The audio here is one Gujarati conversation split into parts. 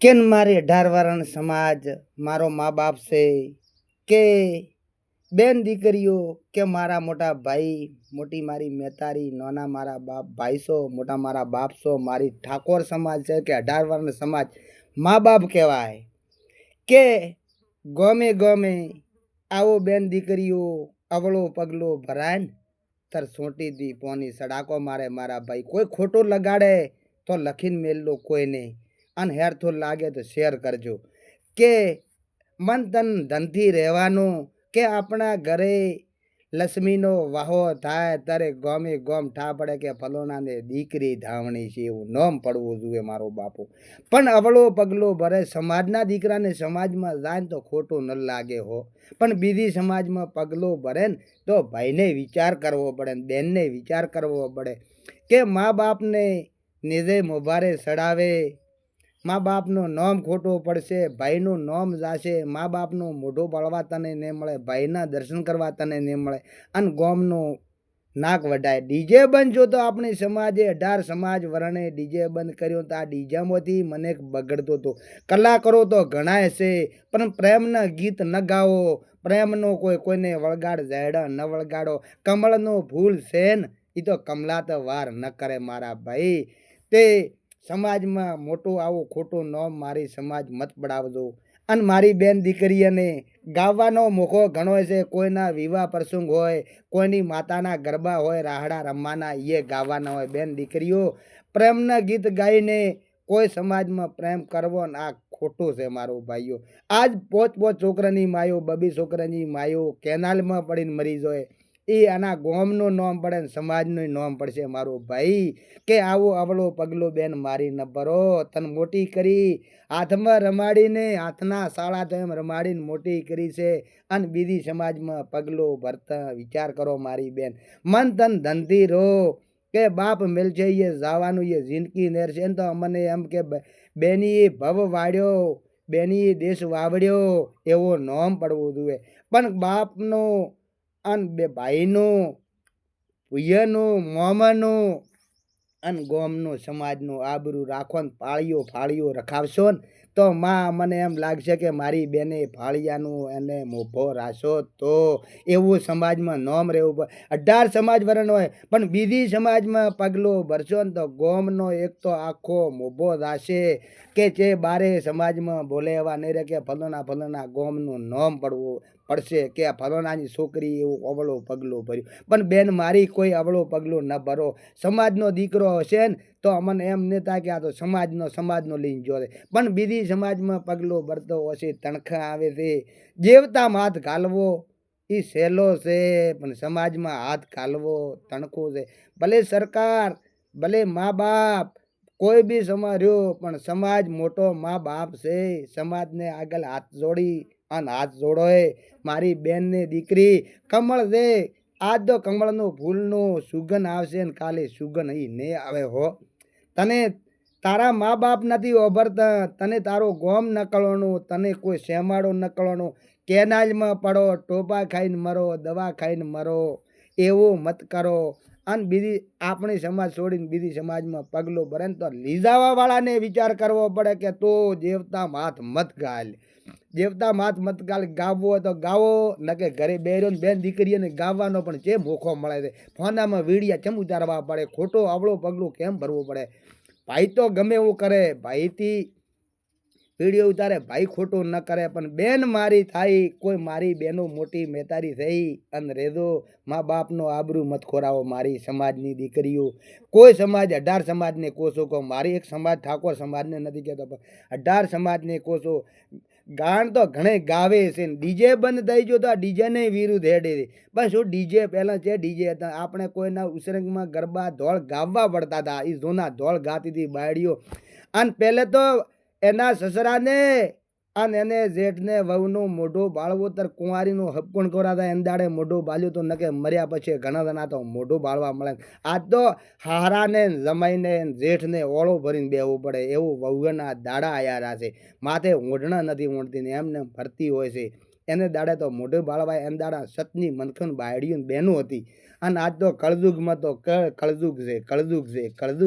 કેન મારી 18 વારણ સમાજ મારો મા બાપ છે કે બેન દીકરીઓ કે મારા મોટા ભાઈ મોટી મારી મેતારી નાના મારા બાપ ભાઈસો મોટા મારા બાપસો મારી ઠાકોર સમાજ છે કે 18 વારણ સમાજ મા બાપ કહેવાય કે ગમે ગમે આવો બેન દીકરીઓ અવળો પગલો ભરાય ને તર સોટી દી પોની સડાકો મારે મારા ભાઈ કોઈ ખોટું લગાડે તો લખીને મેલ લો કોઈને અને હેરથો લાગે તો શેર કરજો કે મન તન ધનથી રહેવાનું કે આપણા ઘરે લક્ષ્મીનો વાહો થાય ત્યારે ગોમે ગોમ ઠા પડે કે ફલોનાને દીકરી ધાવણી છે એવું નોમ પડવું જોઈએ મારો બાપુ પણ અવળો પગલો ભરે સમાજના દીકરાને સમાજમાં જાય ને તો ખોટું ન લાગે હો પણ બીજી સમાજમાં પગલો ભરે ને તો ભાઈને વિચાર કરવો પડે ને બેનને વિચાર કરવો પડે કે મા બાપને નિજે મોભારે સડાવે મા બાપનું નામ ખોટું પડશે ભાઈનું નામ જાશે મા બાપનું મોઢું બળવા તને નહીં મળે ભાઈના દર્શન કરવા તને નહીં મળે અને ગોમનું નાક વઢાય ડીજે બંધ જો તો આપણી સમાજે 18 સમાજ વરણે ડીજે બંધ કર્યો તો આ ડીજામાંથી મને બગડતો હતો કલાકારો તો ઘણાય છે પણ પ્રેમના ગીત ન ગાવો પ્રેમનો કોઈને વળગાડ ઝેડા ન વળગાડો કમળનો ફૂલ છે ને એ તો કમલાત વાર ન કરે મારા ભાઈ તે સમાજમાં મોટું આવું ખોટું નોમ મારી સમાજ મત પડાવજો અને મારી બેન દીકરીઓને ગાવાનો મોકો ઘણો છે કોઈના વિવાહ પ્રસંગ હોય કોઈની માતાના ગરબા હોય રાહડા રમવાના એ ગાવાના હોય બેન દીકરીઓ પ્રેમના ગીત ગાઈને કોઈ સમાજમાં પ્રેમ કરવો ને આ ખોટું છે મારું ભાઈઓ આજ પોચ છોકરાની માયો બબી છોકરાની માયો કેનાલમાં પડીને મરી જાય એ આના ગોમનું નામ પડે ને સમાજનું નામ પડશે મારું ભાઈ કે આવો અવળો પગલો બેન મારી ન ભરો તને મોટી કરી હાથમાં રમાડીને હાથના સાળા તો એમ રમાડીને મોટી કરી છે અને બીજી સમાજમાં પગલો ભરતા વિચાર કરો મારી બેન મન તન ધનથી રહો કે બાપ મેલશે એ જવાનું એ જિંદગી નેરશે ને તો અમને એમ કે બેની ભવ વાળ્યો બેની દેશ વાવડ્યો એવો નોમ પડવો જોઈએ પણ બાપનો અને બે ભાઈનું પુયનું મોમાનું અને ગોમનું સમાજનું આબરૂ રાખો ને પાળીઓ ફાળીઓ રખાવશો ને તો માં મને એમ લાગશે કે મારી બેને ફાળિયાનું એને મોભો રાશો તો એવું સમાજમાં નોમ રહેવું પડે 18 સમાજ વરણ હોય પણ બીજી સમાજમાં પગલો ભરશો ને તો ગોમનો એક તો આખો મોભો રાશે કે જે બારે સમાજમાં બોલે એવા નહીં રહે કે ફલોના ગોમનું નોમ પડવું પડશે કે આ ફલોનાની છોકરી એવું અવળો પગલું ભર્યું પણ બેન મારી કોઈ અવળો પગલું ન ભરો સમાજનો દીકરો હશે ને તો અમને એમ નહીં થાય કે આ તો સમાજનો લઈને જોડે પણ બીજી સમાજમાં પગલો ભરતો હશે તણખા આવે છે જેવતા હાથ ઘાલવો એ સહેલો છે પણ સમાજમાં હાથ ઘાલવો તણખો છે ભલે સરકાર ભલે મા બાપ કોઈ બી સમાજ રહ્યો પણ સમાજ મોટો મા બાપ છે સમાજને આગળ હાથ જોડી અને હાથ જોડોય મારી બેનની દીકરી કમળ છે આજ તો કમળનું ફૂલનું સુગંધ આવશે ને કાલે સુગંધ અહીં નહીં આવે હો તને તારા મા બાપ નથી ઓભરતા તને તારો ગોમ નકળવાનું તને કોઈ શેમાડો નકળવાનું કેનાલમાં પડો ટોપા ખાઈને મરો દવા ખાઈને મરો એવું મત કરો અને બીજી આપણી સમાજ છોડીને બીજી સમાજમાં પગલો ભરે ને તો લીજાવાવાળાને વિચાર કરવો પડે કે તો દેવતા હાથ મત ગાલ દેવતા માથ મત ગાલ ગાવો તો ગાવો ન કે ઘરે બેર્યો ને બેન દીકરીઓને ગાવાનો પણ જે મોકો મળે છે ફોનામાં વીડિયા કેમ ઉતારવા પડે ખોટો આવડો પગલું કેમ ભરવું પડે ભાઈ તો ગમે એવું કરે ભાઈથી વિડીયો ઉતારે ભાઈ ખોટું ન કરે પણ બેન મારી થાય કોઈ મારી બેનો મોટી મેતારી થઈ અને રેદો મા બાપનો આબરૂ મત ખોરાવો મારી સમાજની દીકરીઓ કોઈ સમાજ 18 સમાજને કોશો કહો મારી એક સમાજ ઠાકોર સમાજને નથી કહેતો પણ 18 સમાજને કોશો ગાણ તો ઘણે ગાવે છે ને ડીજે બંધ થઈ ગયો તો આ ડીજેને વિરુદ્ધ હેડે બસ શું ડીજે પહેલાં છે ડીજે હતા આપણે કોઈના ઉસરંગમાં ગરબા ધોળ ગાવા પડતા હતા એ જૂના ધોળ ગાતી હતી બાયડીઓ અને પહેલે તો એના સસરાને અને એને જેઠને વહુનું મોઢું બાળવું તર કુંવારીનું હપકુણ કરાતા એંદાડે મોઢું બાળ્યું તો નકે મર્યા પછી ઘણા જણા તો મોઢું બાળવા મળે આજ તો હારાને જમાઈને જેઠને ઓળો ભરીને બેવું પડે એવું વહુના દાડા આયા છે માથે ઓઢણા નથી ઓઢતી ને એમને ફરતી હોય છે એને દાડે તો મોઢું બાળવાય એને દાડા સતની મનખન બાયડીયું બહેનું હતી અને આજ તો કળજુગમાં તો કળજુગ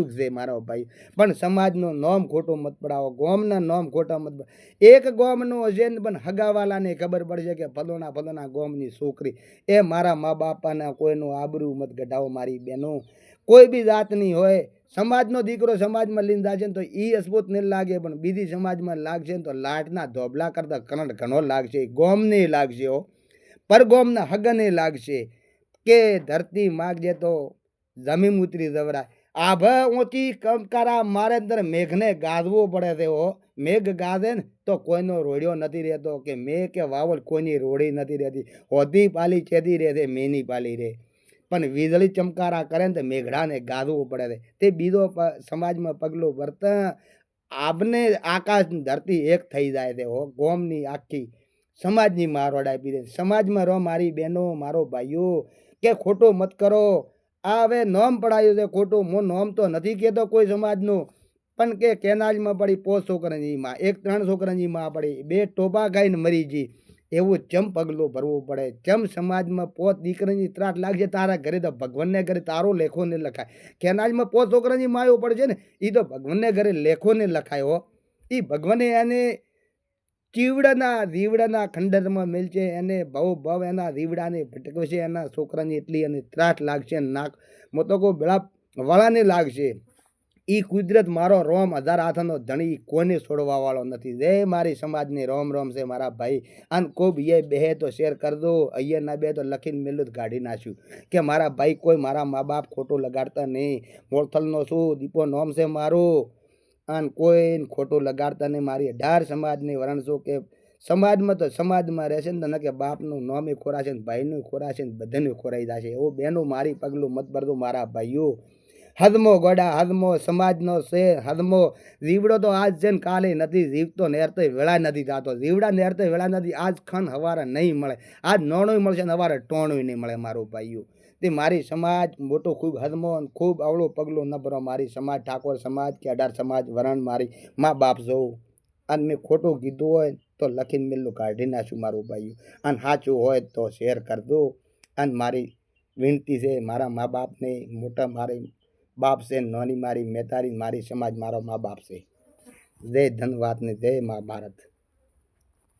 છે મારો ભાઈ પણ સમાજનું નોમ ખોટું મત પડાવો ગોમના નોમ ખોટા મત એક ગોમનું હશે ને પણ હગાવાલાને ખબર પડશે કે ફલોના ગોમની છોકરી એ મારા મા બાપાના કોઈનું આબરૂ મત ગઢાવો મારી બહેનો કોઈ બી જાતની હોય સમાજનો દીકરો સમાજમાં લીન જાશે ને તો ઈ અસ્પોત નહીં લાગે પણ બીજી સમાજમાં લાગશે ને તો લાટના ધોબલા કરતા કરંટ ઘણો લાગશે ગોમને લાગશે હો પરગોમના હગને લાગશે કે ધરતી માગજે તો જમીન ઉતરી જવરાય આભા ઊંચી કંકારા મારે અંદર મેઘને ગાજવો પડે છે હો મેઘ ગાજે ને તો કોઈનો રોડ્યો નથી રહેતો કે મેઘ કે વાવલ કોઈની રોડી નથી રહેતી હોધી પાલી ચેતી રહે છે મેની પાલી રહે પણ વીજળી ચમકારા કરે ને તો મેઘડાને ગાજવું પડે છે તે બીજો સમાજમાં પગલું ભરતા આપને આકાશ ધરતી એક થઈ જાય છે હો ગોમની આખી સમાજની મારોડ આપી દે સમાજમાં રહો મારી બહેનો મારો ભાઈઓ કે ખોટું મત કરો આ હવે નોમ પડાયું છે ખોટું હું નોમ તો નથી કહેતો કોઈ સમાજનું પણ કે કેનાલમાં પડી 5 છોકરાની માં 3 છોકરાની માં પડી 2 ટોપા ખાઈને મરી ગઈ એવું ચમ પગલું ભરવું પડે ચમ સમાજમાં 5 દીકરાની ત્રાટ લાગશે તારા ઘરે તો ભગવાનને ઘરે તારો લેખો ને લખાય કેનાલમાં 5 છોકરાની માયો પડશે ને એ તો ભગવાનને ઘરે લેખો ને લખાય હો એ ભગવાને એને રીવડાના ખંડરમાં મેલશે એને ભવ એના રીવડાને ભટકશે એના છોકરાની એટલી એને ત્રાટ લાગશે નાક મોતો કો બેળા વાળાને લાગશે ઈ કુદરત મારો રોમ 1000 હાથનો ધણી કોને છોડવા વાળો નથી જય મારી સમાજની રોમ છે મારા ભાઈ અને ખૂબ એ બેહે તો શેર કર દો અહીંયા ના બે તો લખીને મેલું જ કાઢી નાખ્યું કે મારા ભાઈ કોઈ મારા મા બાપ ખોટું લગાડતા નહીં મોળથલનો શું દીપો નોમ છે મારું અને કોઈ ખોટું લગાડતા નહીં મારી 18 સમાજની વરણ છું કે સમાજમાં તો સમાજમાં રહેશે ને કે બાપનું નોમે ખોરાશે ને ભાઈનું ખોરાશે ને બધાનું ખોરાઈ જશે એવું બેનું મારી પગલું મત ભરતું મારા ભાઈઓ હદમો ગોડા હદમો સમાજનો છે હદમો જીવડો તો આજ છે ને કાલે નથી જીવતો નેરતો વેળા નથી થતો જીવડા નેરતો વેળા નથી આજ ખન હવારે નહીં મળે આજ નોણું મળશે ને હવારે ટોણું નહીં મળે મારું ભાઈઓ તે મારી સમાજ મોટો ખૂબ હદમો ખૂબ અવળું પગલું ન ભરો મારી સમાજ ઠાકોર સમાજ કે 18 સમાજ વરણ મારી મા બાપ જોઉં અને મેં ખોટું કીધું હોય તો લખીને મેલું કાઢી નાખ્યું મારું ભાઈઓ અને સાચું હોય તો શેર કર દો અને મારી વિનંતી છે મારા મા બાપને મોટા મારી બાપ છે નાની મારી મેતારી મારી સમાજ મારો મા બાપ છે જય ધનવાદ ને જય મા ભારત